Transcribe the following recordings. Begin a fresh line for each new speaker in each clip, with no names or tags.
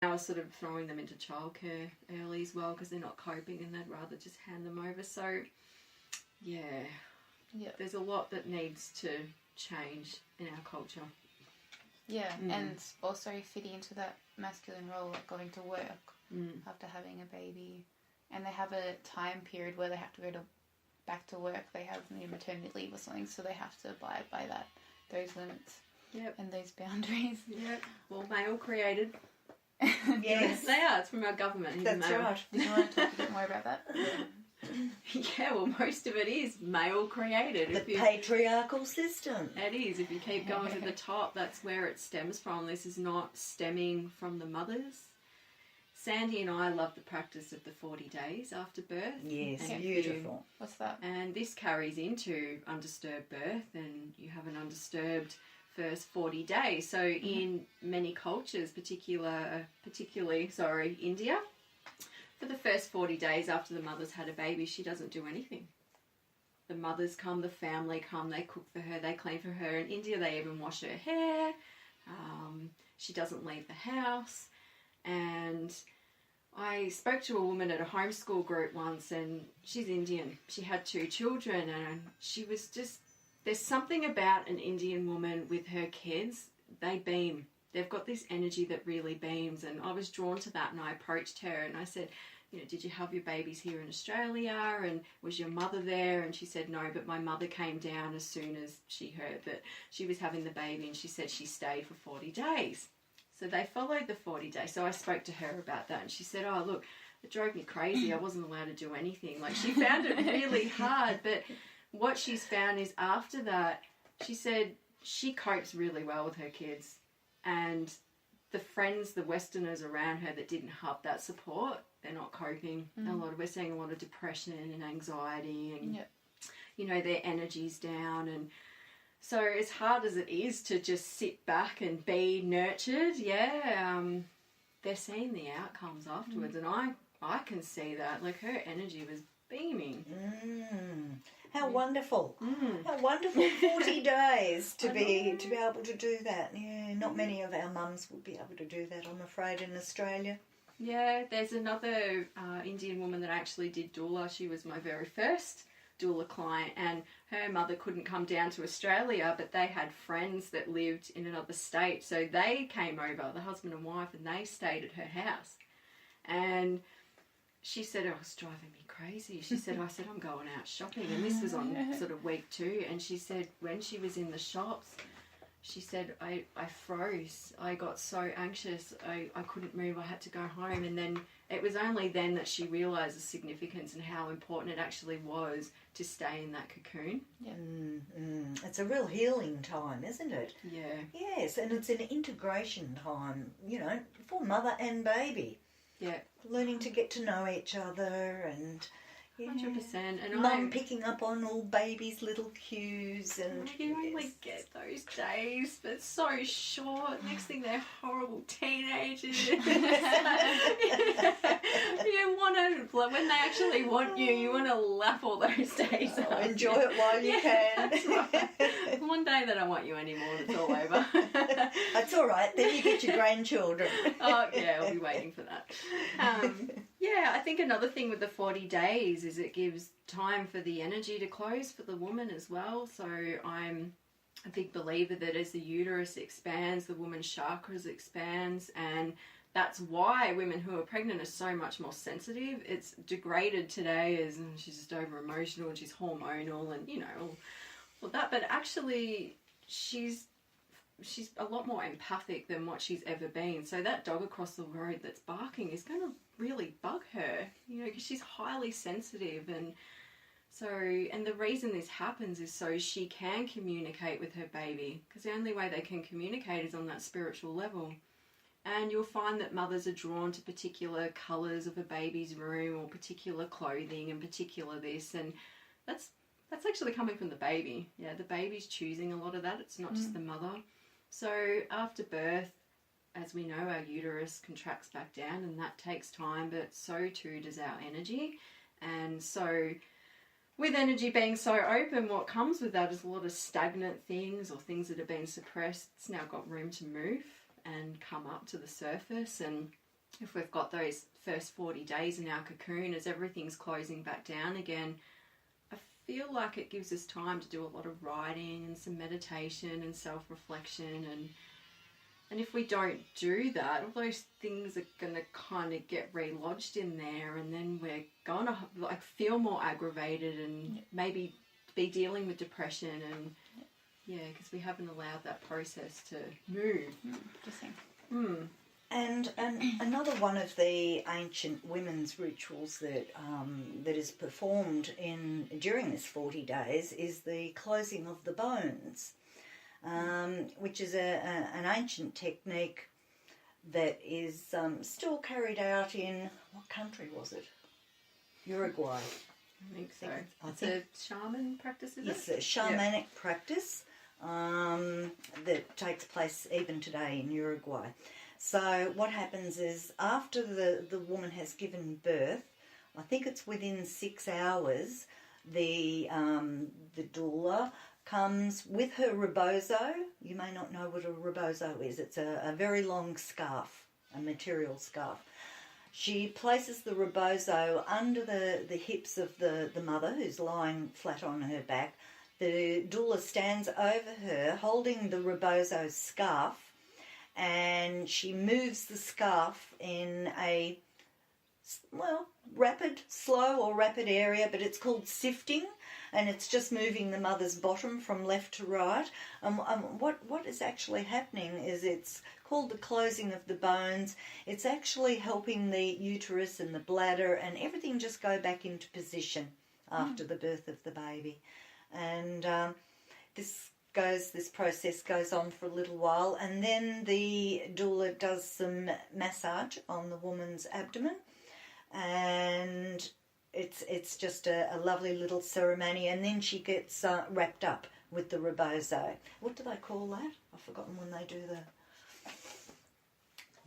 I was sort of throwing them into childcare early as well because they're not coping and they'd rather just hand them over. So, yeah, there's a lot that needs to change in our culture.
Yeah, and also fitting into that masculine role, like going to work after having a baby. And they have a time period where they have to go back to work. They have maternity leave or something, so they have to abide by those limits and those boundaries. Yep.
Well, male created.
Yes.
They are. It's from our government.
That's right.
Do you want to talk a bit more about that?
Yeah, well, most of it is male created.
The patriarchal system.
It is. If you keep going to the top, that's where it stems from. This is not stemming from the mothers. Sandy and I love the practice of the 40 days after birth.
Yes, beautiful.
What's that?
And this carries into undisturbed birth, and you have an undisturbed first 40 days. So in many cultures, particularly India, for the first 40 days after the mother's had a baby, she doesn't do anything. The mothers come, the family come, they cook for her, they clean for her. In India, they even wash her hair. She doesn't leave the house. And I spoke to a woman at a homeschool group once, and she's Indian. She had 2 children, and she was just... There's something about an Indian woman with her kids. They beam. They've got this energy that really beams, and I was drawn to that, and I approached her and I said, did you have your babies here in Australia, and was your mother there? And she said no, but my mother came down as soon as she heard that she was having the baby, and she said she stayed for 40 days. So they followed the 40 days. So I spoke to her about that, and she said, oh, look, it drove me crazy. I wasn't allowed to do anything. Like, she found it really hard, but what she's found is after that, she said she copes really well with her kids. And the friends, the Westerners around her that didn't have that support, they're not coping. We're seeing a lot of depression and anxiety, and their energy's down. And so as hard as it is to just sit back and be nurtured, they're seeing the outcomes afterwards, and I can see that. Like, her energy was beaming.
How wonderful. How wonderful. 40 days to be able to do that. Yeah, not many of our mums would be able to do that, I'm afraid, in Australia.
Yeah, there's another Indian woman that actually did doula. She was my very first doula client, and her mother couldn't come down to Australia, but they had friends that lived in another state, so they came over, the husband and wife, and they stayed at her house. And she said, it was driving me crazy. She said, I'm going out shopping. And this was on sort of week 2. And she said when she was in the shops, she said, I froze. I got so anxious. I couldn't move. I had to go home. And then it was only then that she realised the significance and how important it actually was to stay in that cocoon.
Yeah.
It's a real healing time, isn't it?
Yeah.
Yes, and it's an integration time, for mother and baby.
Yeah.
Learning to get to know each other and...
100%. And
Mum picking up on all baby's little cues, and
you only get those days, but it's so short. Next thing, they're horrible teenagers. You want to, when they actually want you, you want to lap all those days up.
Enjoy it while you can.
That's right. One day they don't want you anymore, it's all over.
That's all right. Then you get your grandchildren.
Oh yeah, I'll be waiting for that. I think another thing with the 40 days is it gives time for the energy to close for the woman as well. So I'm a big believer that as the uterus expands, the woman's chakras expands, and that's why women who are pregnant are so much more sensitive. It's degraded today as she's just over emotional and she's hormonal and all that, but actually she's a lot more empathic than what she's ever been. So that dog across the road that's barking is going to really bug her, because she's highly sensitive. And the reason this happens is so she can communicate with her baby, because the only way they can communicate is on that spiritual level. And you'll find that mothers are drawn to particular colours of a baby's room, or particular clothing and particular this, and that's actually coming from the baby. Yeah, the baby's choosing a lot of that. It's not just the mother. So after birth, as we know, our uterus contracts back down, and that takes time, but so too does our energy. And so with energy being so open, what comes with that is a lot of stagnant things or things that have been suppressed. It's now got room to move and come up to the surface. And if we've got those first 40 days in our cocoon, as everything's closing back down again, I feel like it gives us time to do a lot of writing and some meditation and self-reflection, and if we don't do that, all those things are going to kind of get relodged in there, and then we're going to like feel more aggravated and maybe be dealing with depression and because we haven't allowed that process to move.
Interesting.
And another one of the ancient women's rituals that that is performed during this 40 days is the closing of the bones, which is an ancient technique that is still carried out in, what country was it? Uruguay.
I think so. It's a shaman practice, is it?
It's a shamanic practice that takes place even today in Uruguay. So what happens is after the woman has given birth, I think it's within 6 hours, the doula comes with her rebozo. You may not know what a rebozo is. It's a very long scarf, a material scarf. She places the rebozo under the hips of the mother who's lying flat on her back. The doula stands over her holding the rebozo scarf, and she moves the scarf in a, slow or rapid area, but it's called sifting, and it's just moving the mother's bottom from left to right. What is actually happening is it's called the closing of the bones. It's actually helping the uterus and the bladder and everything just go back into position after the birth of the baby. And this process goes on for a little while, and then the doula does some massage on the woman's abdomen, and it's just a lovely little ceremony, and then she gets wrapped up with the rebozo. What do they call that? I've forgotten when they do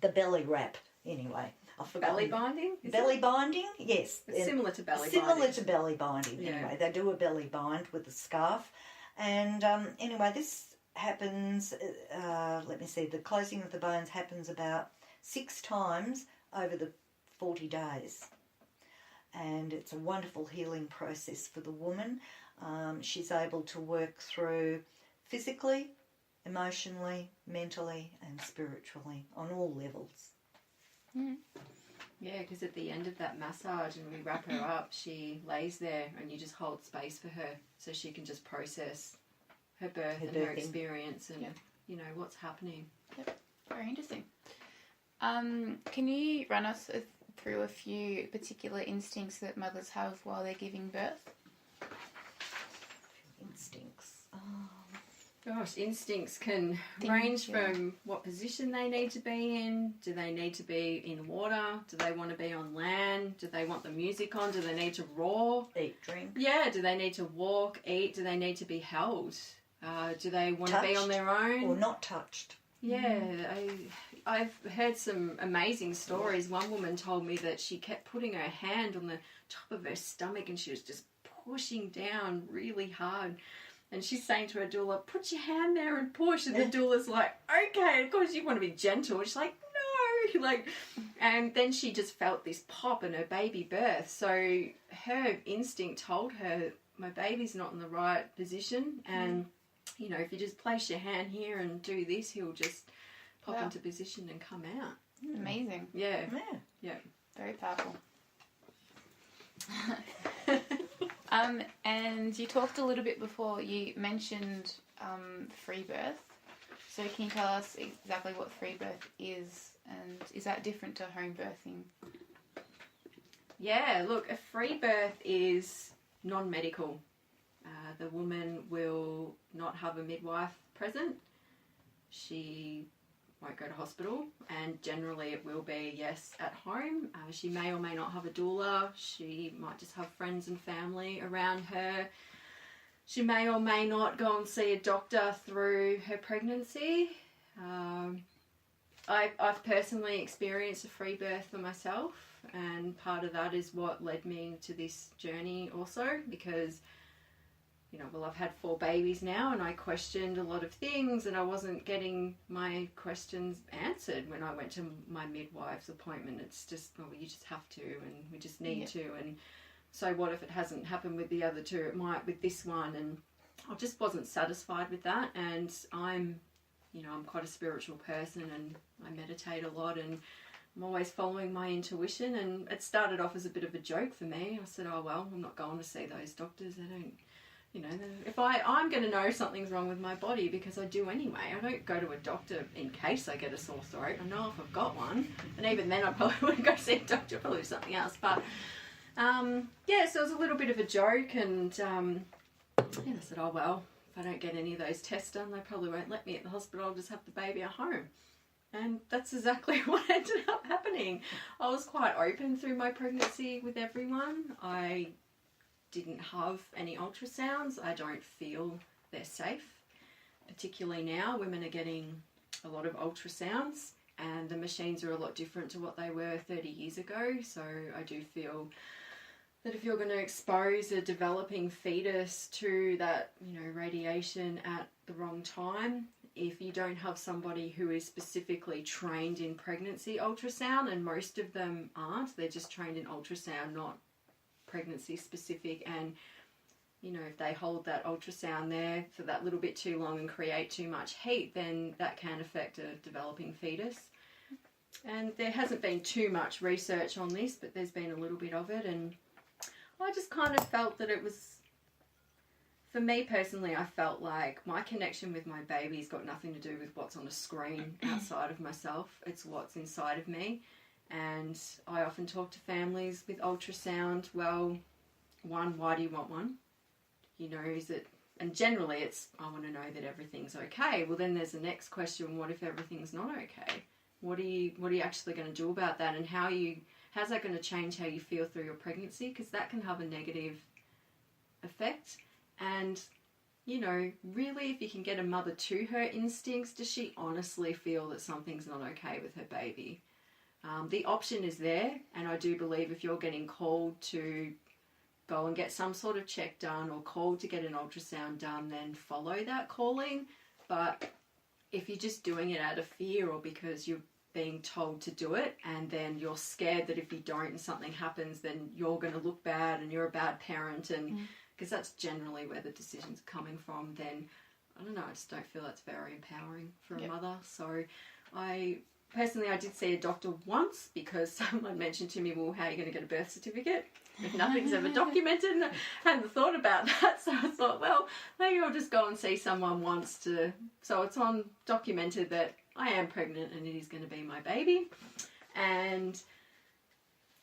the belly wrap. Anyway, I've forgotten.
Belly binding?
Belly binding? Yes.
It's similar to belly binding.
Similar to belly binding, anyway. They do a belly bind with a scarf. And anyway, this happens, the closing of the bones happens about 6 times over the 40 days. And it's a wonderful healing process for the woman. She's able to work through physically, emotionally, mentally and spiritually on all levels.
Mm.
Yeah, because at the end of that massage and we wrap her up, she lays there and you just hold space for her so she can just process her birth and her experience and, what's happening.
Yep, very interesting. Can you run us through a few particular instincts that mothers have while they're giving birth?
Instincts.
Gosh, instincts can range from what position they need to be in. Do they need to be in water? Do they want to be on land? Do they want the music on? Do they need to roar?
Eat, drink.
Yeah, do they need to walk, eat? Do they need to be held? Do they want to be on their own?
Or not touched.
Yeah, I've heard some amazing stories. One woman told me that she kept putting her hand on the top of her stomach and she was just pushing down really hard. And she's saying to her doula, put your hand there and push. And the doula's like, okay, of course you want to be gentle. And she's like, no. And then she just felt this pop in her baby birth. So her instinct told her, my baby's not in the right position. And, if you just place your hand here and do this, he'll just pop into position and come out.
Amazing.
Yeah.
Very powerful. And you talked a little bit before, you mentioned free birth. So can you tell us exactly what free birth is, and is that different to home birthing?
Yeah, look, a free birth is non-medical. The woman will not have a midwife present. She won't go to hospital, and generally it will be, at home. She may or may not have a doula. She might just have friends and family around her. She may or may not go and see a doctor through her pregnancy. I've personally experienced a free birth for myself, and part of that is what led me to this journey also, because well, I've had 4 babies now, and I questioned a lot of things, and I wasn't getting my questions answered when I went to my midwife's appointment. It's just, well, you just have to, and we just need to, and so what if it hasn't happened with the other 2? It might with this one, and I just wasn't satisfied with that. And I'm quite a spiritual person, and I meditate a lot, and I'm always following my intuition. And it started off as a bit of a joke for me. I said, oh, well, I'm not going to see those doctors. They don't, if I'm going to know something's wrong with my body, because I do anyway. I don't go to a doctor in case I get a sore throat. I know if I've got one, and even then I probably wouldn't go see a doctor, probably something else. But so it was a little bit of a joke, and I said, oh, well, if I don't get any of those tests done, they probably won't let me at the hospital. I'll just have the baby at home. And that's exactly what ended up happening. I was quite open through my pregnancy with everyone. I didn't have any ultrasounds. I don't feel they're safe. Particularly now, women are getting a lot of ultrasounds, and the machines are a lot different to what they were 30 years ago. So I do feel that if you're going to expose a developing fetus to that, radiation at the wrong time, if you don't have somebody who is specifically trained in pregnancy ultrasound, and most of them aren't, they're just trained in ultrasound, not pregnancy specific, and if they hold that ultrasound there for that little bit too long and create too much heat, then that can affect a developing fetus. And there hasn't been too much research on this, but there's been a little bit of it, and I just kind of felt that it was, for me personally, I felt like my connection with my baby's got nothing to do with what's on a screen outside of myself. It's what's inside of me. And I often talk to families with ultrasound. Well, one, why do you want one? Is it, and generally it's, I want to know that everything's okay. Well, then there's the next question, what if everything's not okay? What are you actually going to do about that? And how's that going to change how you feel through your pregnancy? Because that can have a negative effect. And, really, if you can get a mother to her instincts, does she honestly feel that something's not okay with her baby? The option is there, and I do believe if you're getting called to go and get some sort of check done, or called to get an ultrasound done, then follow that calling. But if you're just doing it out of fear, or because you're being told to do it, and then you're scared that if you don't and something happens, then you're going to look bad and you're a bad parent, and because that's generally where the decision's coming from, then I don't know, I just don't feel that's very empowering for a mother. So I did see a doctor once because someone mentioned to me, well, how are you going to get a birth certificate if nothing's ever documented? And I hadn't thought about that, so I thought, well, maybe I'll just go and see someone once so it's on documented that I am pregnant and it is going to be my baby. And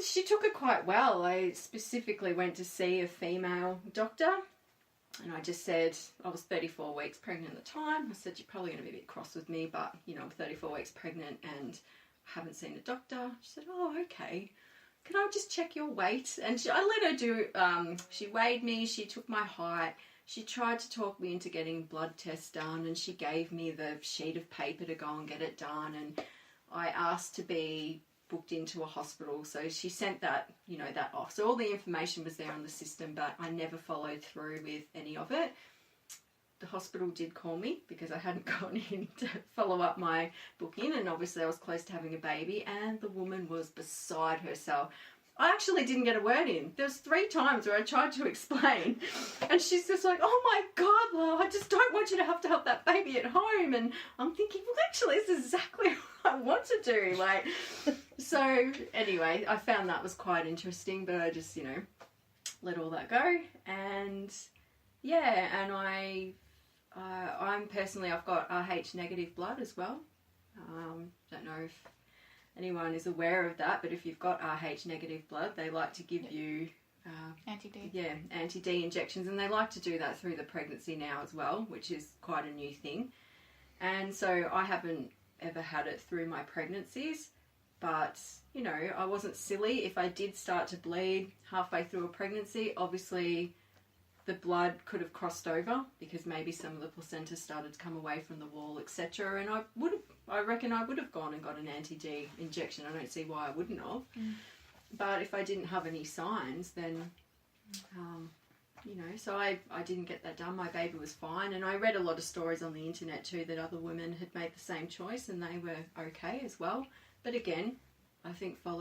she took it quite well. I specifically went to see a female doctor, and I just said, I was 34 weeks pregnant at the time. I said, you're probably going to be a bit cross with me, but, I'm 34 weeks pregnant and I haven't seen a doctor. She said, oh, okay. Can I just check your weight? And I let her do, she weighed me, she took my height, she tried to talk me into getting blood tests done, and she gave me the sheet of paper to go and get it done, and I asked to be booked into a hospital, so she sent that off. So all the information was there on the system, but I never followed through with any of it. The hospital did call me because I hadn't gone in to follow up my booking, and obviously I was close to having a baby, and the woman was beside herself. I actually didn't get a word in. There was 3 times where I tried to explain, and she's just like, oh my God, love, I just don't want you to have that baby at home. And I'm thinking, well, actually, this is exactly what I want to do. So anyway, I found that was quite interesting, but I just, let all that go. And and I'm personally, I've got Rh negative blood as well. Don't know if anyone is aware of that, but if you've got Rh negative blood, they like to give you
anti-D.
Yeah, anti-D injections, and they like to do that through the pregnancy now as well, which is quite a new thing. And so I haven't ever had it through my pregnancies, but I wasn't silly. If I did start to bleed halfway through a pregnancy, obviously the blood could have crossed over because maybe some of the placenta started to come away from the wall, etc. And I reckon I would have gone and got an anti-D injection. I don't see why I wouldn't have. But if I didn't have any signs, then So I didn't get that done. My baby was fine. And I read a lot of stories on the internet too that other women had made the same choice and they were okay as well. But again, I think follow